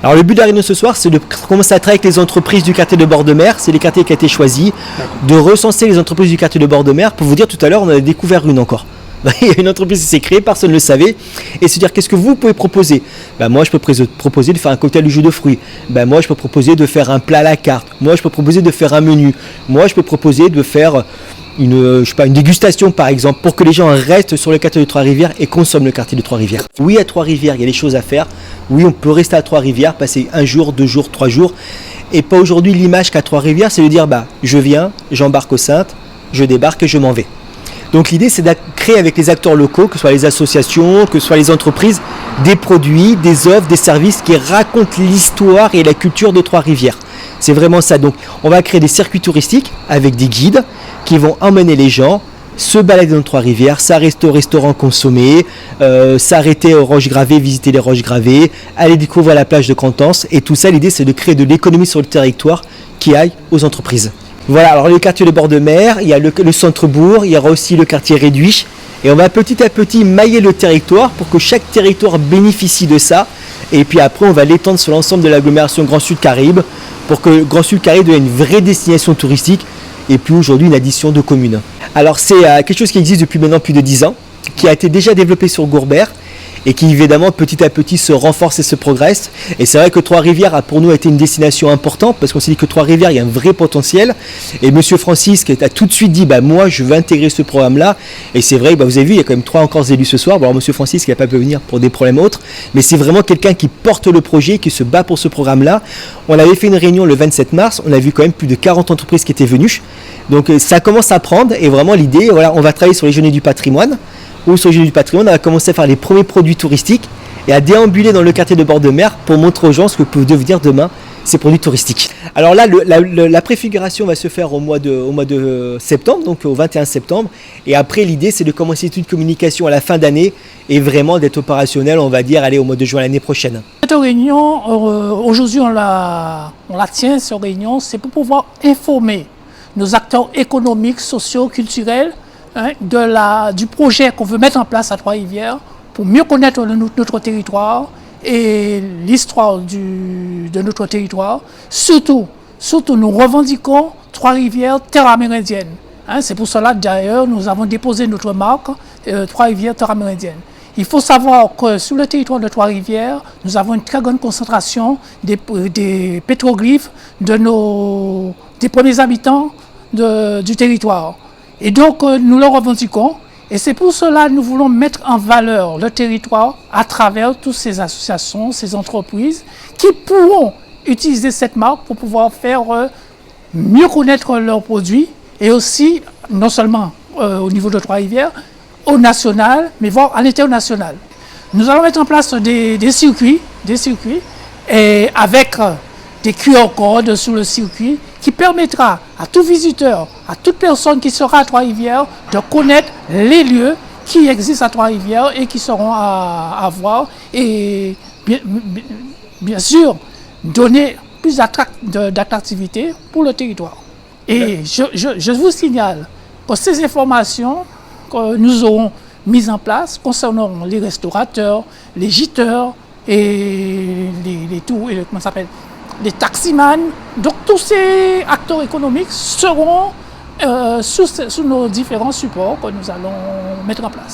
Alors le but de la réunion ce soir, c'est de commencer à travailler avec les entreprises du quartier de bord de mer, c'est les quartiers qui ont été choisis, de recenser les entreprises du quartier de bord de mer. Pour vous dire, tout à l'heure, on en a découvert une encore. Il y a une entreprise qui s'est créée, personne ne le savait, et se dire qu'est-ce que vous pouvez proposer. Moi je peux proposer de faire un cocktail de jus de fruits, moi je peux proposer de faire un plat à la carte, moi je peux proposer de faire un menu, moi je peux proposer de faire une dégustation par exemple, pour que les gens restent sur le quartier de Trois-Rivières et consomment le quartier de Trois-Rivières. Oui, à Trois-Rivières, il y a des choses à faire, oui on peut rester à Trois-Rivières, passer 1 jour, 2 jours, 3 jours, et pas aujourd'hui l'image qu'à Trois-Rivières, c'est de dire je viens, j'embarque aux Saintes, je débarque et je m'en vais. Donc l'idée c'est de créer avec les acteurs locaux, que ce soit les associations, que ce soit les entreprises, des produits, des offres, des services qui racontent l'histoire et la culture de Trois-Rivières. C'est vraiment ça. Donc on va créer des circuits touristiques avec des guides qui vont emmener les gens, se balader dans Trois-Rivières, s'arrêter au restaurant consommer, s'arrêter aux roches gravées, visiter les roches gravées, aller découvrir la plage de Cantance. Et tout ça, l'idée c'est de créer de l'économie sur le territoire qui aille aux entreprises. Voilà, alors le quartier de bord de mer, il y a le centre-bourg, il y aura aussi le quartier réduit. Et on va petit à petit mailler le territoire pour que chaque territoire bénéficie de ça. Et puis après, on va l'étendre sur l'ensemble de l'agglomération Grand Sud Caraïbes pour que Grand Sud Caraïbes devienne une vraie destination touristique et puis aujourd'hui une addition de communes. Alors c'est quelque chose qui existe depuis maintenant plus de 10 ans, qui a été déjà développé sur Gourbert et qui évidemment petit à petit se renforce et se progresse. Et c'est vrai que Trois-Rivières a pour nous été une destination importante parce qu'on s'est dit que Trois-Rivières, il y a un vrai potentiel. Et Monsieur Francis qui a tout de suite dit moi je veux intégrer ce programme-là. Et c'est vrai, vous avez vu, il y a quand même 3 encore élus ce soir. Bon, alors Monsieur Francis qui n'a pas pu venir pour des problèmes autres, mais c'est vraiment quelqu'un qui porte le projet, qui se bat pour ce programme-là. On avait fait une réunion le 27 mars, on a vu quand même plus de 40 entreprises qui étaient venues. Donc ça commence à prendre et vraiment l'idée, on va travailler sur les journées du patrimoine. Ou sur le Journée du patrimoine, on va commencer à faire les premiers produits touristiques et à déambuler dans le quartier de bord de mer pour montrer aux gens ce que peuvent devenir demain ces produits touristiques. Alors là, la préfiguration va se faire au mois de septembre, donc au 21 septembre. Et après, l'idée, c'est de commencer toute une communication à la fin d'année et vraiment d'être opérationnel, on va dire, au mois de juin l'année prochaine. Cette réunion, aujourd'hui, on la tient, cette réunion, c'est pour pouvoir informer nos acteurs économiques, sociaux, culturels, du projet qu'on veut mettre en place à Trois-Rivières pour mieux connaître notre territoire et l'histoire de notre territoire. Surtout, nous revendiquons Trois-Rivières terre amérindienne. C'est pour cela d'ailleurs nous avons déposé notre marque Trois-Rivières terre amérindienne. Il faut savoir que sur le territoire de Trois-Rivières, nous avons une très grande concentration des pétroglyphes des premiers habitants du territoire. Et donc, nous le revendiquons. Et c'est pour cela que nous voulons mettre en valeur le territoire à travers toutes ces associations, ces entreprises qui pourront utiliser cette marque pour pouvoir faire mieux connaître leurs produits et aussi, non seulement au niveau de Trois-Rivières, au national, mais voire à l'international. Nous allons mettre en place des circuits et avec des QR codes sur le circuit qui permettra à tout visiteur, à toute personne qui sera à Trois-Rivières de connaître les lieux qui existent à Trois-Rivières et qui seront à voir et bien sûr donner plus d'attractivité pour le territoire. Et je vous signale que ces informations que nous aurons mises en place concernant les restaurateurs, les gîteurs et les taximans, donc tous ces acteurs économiques seront sous nos différents supports que nous allons mettre en place.